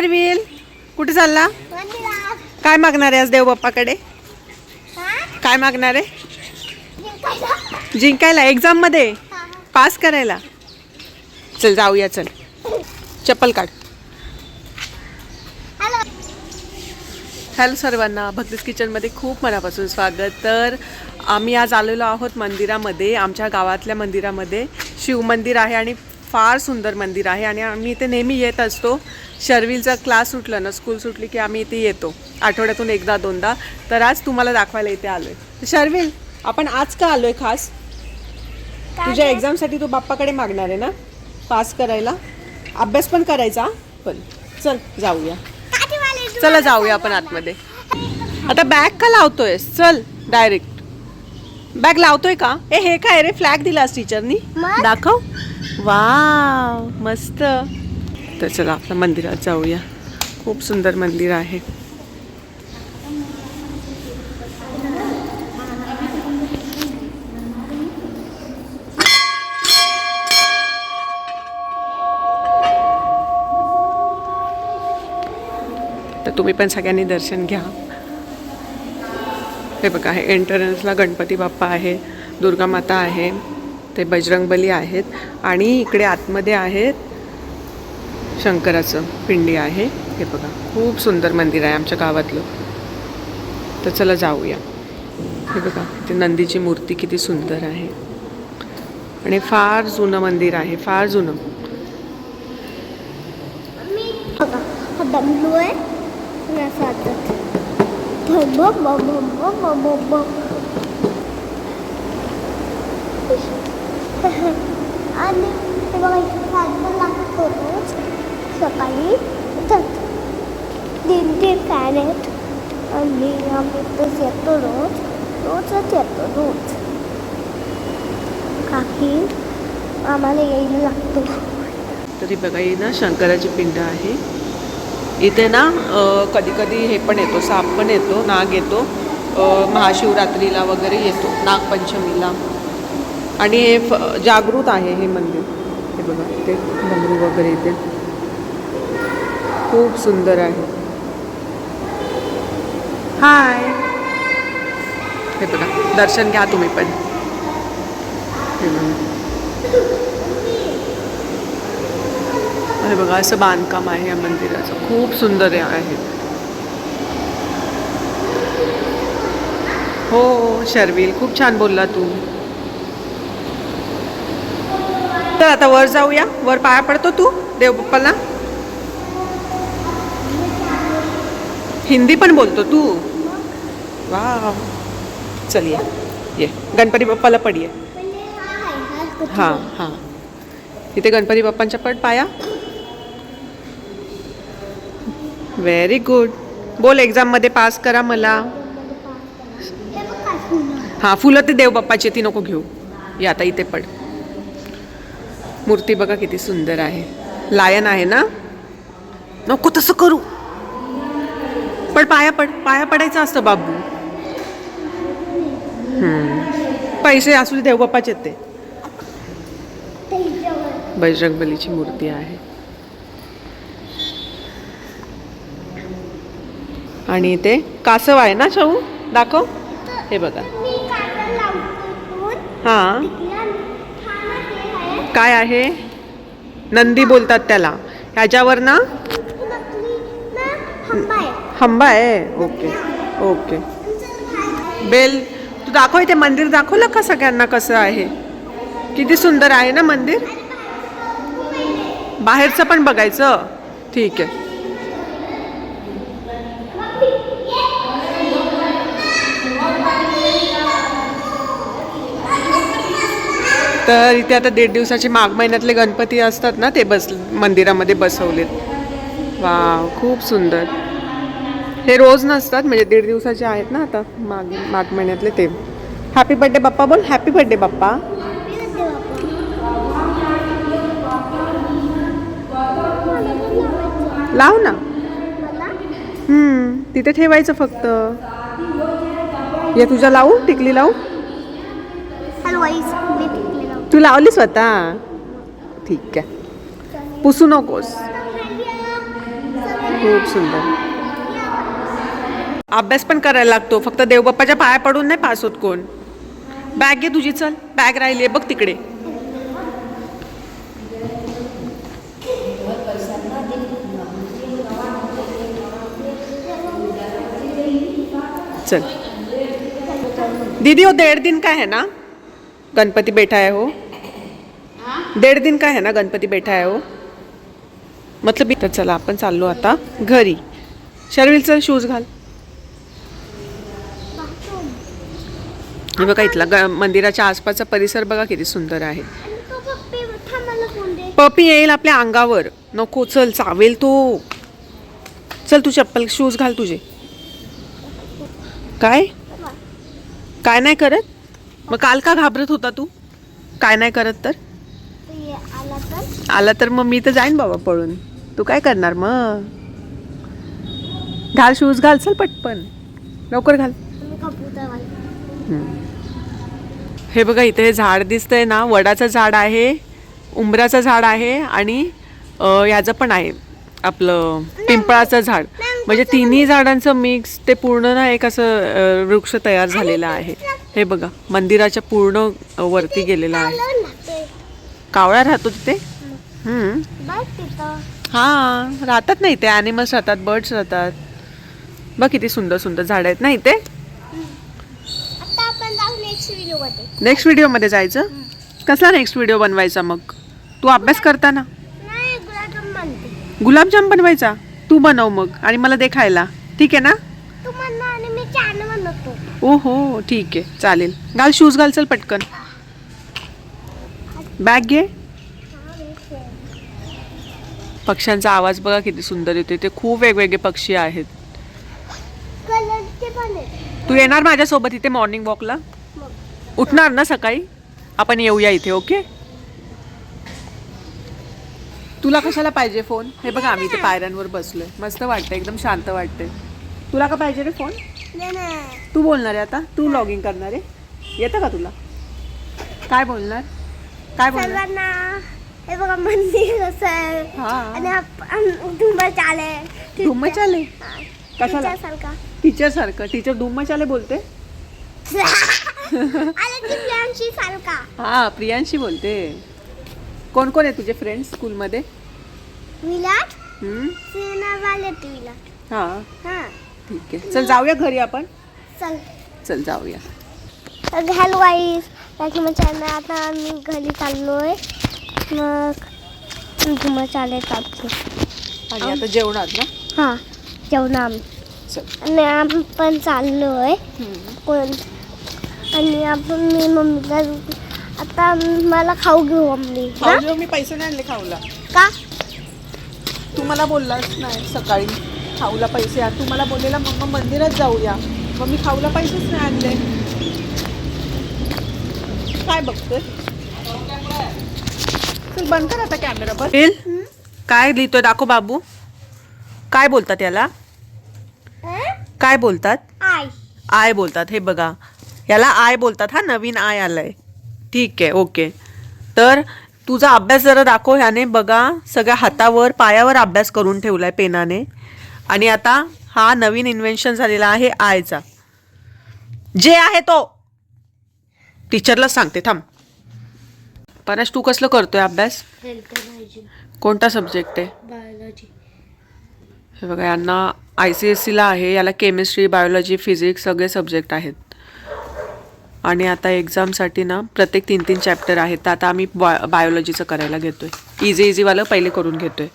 Will कुठे चालला? काय मागणार आहे आज देव बाप्पाकडे? काय मागणार आहे? जिंकायला, एग्जाम मध्ये पास करायला. चल जाऊया, चल चप्पल काढ. हॅलो सर्वांना, भक्तीज किचनमध्ये खूप मनापासून स्वागत. तर आम्ही आज आलेलो आहोत मंदिरामध्ये. आमच्या गावातल्या मंदिरामध्ये शिव मंदिर आहे आणि फार सुंदर मंदिर आहे आणि आम्ही इथे नेहमी येत असतो. शर्विलचा क्लास सुटला ना, स्कूल सुटली की आम्ही इथे येतो आठवड्यातून एकदा दोनदा. तर आज तुम्हाला दाखवायला इथे आलोय. शर्विल, आपण आज का आलोय खास? तुझ्या एक्झामसाठी तू बाप्पाकडे मागणार आहे ना पास करायला, अभ्यास पण करायचा. पण चल जाऊया, चला जाऊया आपण आतमध्ये. आता बॅग का लावतोय? चल डायरेक्ट बॅग लावतोय का? हे काय रे, फ्लॅग दिलास टीचरनी? दाखव. वाव, मस्त. तर चला आपल्या मंदिरात जाऊया. खूप सुंदर मंदिर आहे. तर तुम्ही पण सगळ्यांनी दर्शन घ्या. हे बघा, हे एंट्रन्सला गणपती बाप्पा आहे, दुर्गा माता आहे, ते बजरंगबली आहेत आणि इकडे आतमध्ये आहेत शंकराचं पिंडी आहे. हे बघा, खूप सुंदर मंदिर आहे आमच्या गावातलं. तर चला जाऊया. हे बघा, ते नंदीची मूर्ती किती सुंदर आहे आणि फार जुनं मंदिर आहे, फार जुनं. आणि ते बघा, इथे लागतो रोज सकाळी. तीन फॅन आहेत आणि आम्ही इथंच येतो रोजच येतो रोज. काकी आम्हाला यायला लागतो. तरी बघा, ही ना शंकराची पिंड आहे. इथे ना कधी कधी हे पण येतो, साप पण येतो, नाग येतो, महाशिवरात्रीला वगैरे येतो, नागपंचमीला. आणि हे जागृत आहे हे मंदिर. हे बघा, ते डमरू वगैरे इथे खूप सुंदर आहे. हाय, हे बघा, दर्शन घ्या तुम्ही पण. हे बघा, असं बांधकाम आहे या मंदिराचं, खूप सुंदर आहे. हो शर्विल, खूप छान बोलला तू. तर आता वर जाऊया. वर पाया पडतो तू देव बाप्पाला. हिंदी पण बोलतो तू? वाव, चल ये गणपती बाप्पाला पड. ये. हां हां, इथे गणपती बाप्पांच्या पड पाया. Very good. बोल, एक्झाम मध्ये पास करा मला. हां, फुलं ते देव बाप्पाची, ती नको घेऊ. या आता इथे पड. मूर्ती बघा किती सुंदर आहे. लायन आहे ना? नको तसं करू. पण पाया पडायचं असतं बाबू. पैसे असू दे, देव बाप्पाचे ते. बजरंगबलीची मूर्ती आहे आणि इथे कासव आहे ना शाहू, दाखव. हे बघा. हां, काय आहे? नंदी बोलतात त्याला. ह्याच्यावर ना हंबा आहे. Okay okay. बेल, तू दाखव. इथे मंदिर दाखवलं का सगळ्यांना कसं आहे? किती सुंदर आहे ना मंदिर. बाहेरचं पण बघायचं? ठीक आहे. तर इथे आता 1.5 दिवसाचे माघ महिन्यातले गणपती असतात ना, ते मंदिरामध्ये बसवलेत. वाव, खूप सुंदर. हे रोज नसतात, म्हणजे 1.5 दिवसाचे आहेत ना आता माघ महिन्यातले ते. हॅपी बर्थडे बाप्पा बोल. हॅपी बर्थडे बाप्पा. लाव ना. तिथे ठेवायचं फक्त. या तुझ्या लावू, टिकली लावू. तू लावली स्वतः? ठीक आहे, पुसू नकोस. खूप सुंदर. अभ्यास पण करायला लागतो, फक्त देवबाप्पाच्या पाया पडून नाही पास होत कोण. बॅग घे तुझी, चल बॅग राहिली आहे बघ तिकडे. चल दीदी, वो 1.5 दिन का है ना गणपति बैठा है, हो 1.5 दिन का है ना गणपति बैठा है हो, मतलब. तर चला आपण चाललो आता घरी. शर्विल चल शूज घाल. हे बघा इथला मंदिराच्या आसपासचा परिसर बघा किती सुंदर आहे. पपी येईल आपल्या अंगावर, नको चल चावेल तो. चल तू चप्पल शूज घाल तुझे. काय काय नाही करत मग? काल का घाबरत होता तू? काय नाही करत तर आला तर मग मी तर जाईन बाबा पळून. तू काय करणार मग? घाल शूज घाल, चल पटपन लवकर घाल. हे बघा इथे हे झाड दिसतंय ना, वडाचं झाड आहे, उंबराचं झाड आहे आणि याचं पण आहे आपलं पिंपळाचं झाड. म्हणजे तिन्ही झाडांचं मिक्स ते पूर्ण ना एक असं वृक्ष तयार झालेला आहे. हे बघा मंदिराच्या पूर्ण वरती गेलेला आहे. कावळा राहतो तिथे. हा राहतात ना इथे, ॲनिमल्स राहतात, बर्ड्स राहतात. बघ किती सुंदर सुंदर झाड आहेत ना इथे. नेक्स्ट व्हिडिओ मध्ये जायचं. कसला नेक्स्ट व्हिडिओ बनवायचा मग? तू अभ्यास करताना गुलाबजाम बनवायचा. तू बनव मग आणि मला दे खायला, ठीक आहे ना? ओहो ठीक आहे चालेल. घाल शूज घाल, चल पटकन. बॅग घे. पक्ष्यांचा आवाज बघा किती सुंदर येतो. ते खूप वेगवेगळे पक्षी आहेत. तू येणार माझ्यासोबत इथे मॉर्निंग वॉकला? उठणार ना सकाळी? आपण येऊया इथे, ओके? तुला कशाला पाहिजे फोन? हे बघा आम्ही इथे पायऱ्यांवर बसलोय, मस्त वाटतंय, एकदम शांत वाटतंय. तुला का पाहिजे रे फोन? तू बोलणार आहे आता? तू लॉगिंग करणार आहे? येतं का तुला? काय बोलणार? काय बोलणार? हे बघा मंदिर कसं आहे. आणि धुम्मच आले. कशाला? टीचर सारखं. टीचर धुम्मचाले बोलते. हा प्रियांशी बोलते. कोण कोण आहे तुझे फ्रेंड्स स्कूलमध्ये? विलाट. हा ठीक आहे, चल जाऊया घरी आपण. चल जाऊया. हॅलो गाईस, आता आम्ही घरी चाललोय. मग धुम्मचाले चालतो आणि आता जेवणार ना? हा जेवणार आम्ही. आणि आपण चाललोय कोण. आणि आपण मी मम्मीला आता मला खाऊ घेऊ मम्मी. मी पैसे नाही आणले खाऊला. का? तू मला बोललास नाही सकाळी खाऊला पैसे आण. तू मला बोललेला मम्मा मंदिरात जाऊया, मग मी खाऊला पैसेच नाही आणले. काय बघतोय? चल बंद कर आता कॅमेरा. बस काय लिहितोय दाखव बाबू. काय बोलतात याला? काय बोलतात? आय बोलतात. हे बघा याला आय बोलतात. हा नवीन आय आलाय. ठीक आहे ओके. तर तुझा अभ्यास जरा दाखव. ह्याने बघा सगळ्या हातावर पायावर अभ्यास करून ठेवलाय पेनाने. आणि आता हा नवीन इन्व्हेन्शन झालेला आहे आयचा. जे आहे तो टीचरला सांगते. थांब पराश, तू कसलं करतोय अभ्यास? कोणता सब्जेक्ट आहे? बायोलॉजी. हे बघा यांना ICSEला आहे. याला केमिस्ट्री, बायोलॉजी, फिजिक्स सगळे सब्जेक्ट आहेत. आणि आता एक्झामसाठी ना प्रत्येक 3-3 चॅप्टर आहेत. तर आता आम्ही बायोलॉजीचं करायला घेतोय. इझीवालं पहिले करून घेतोय.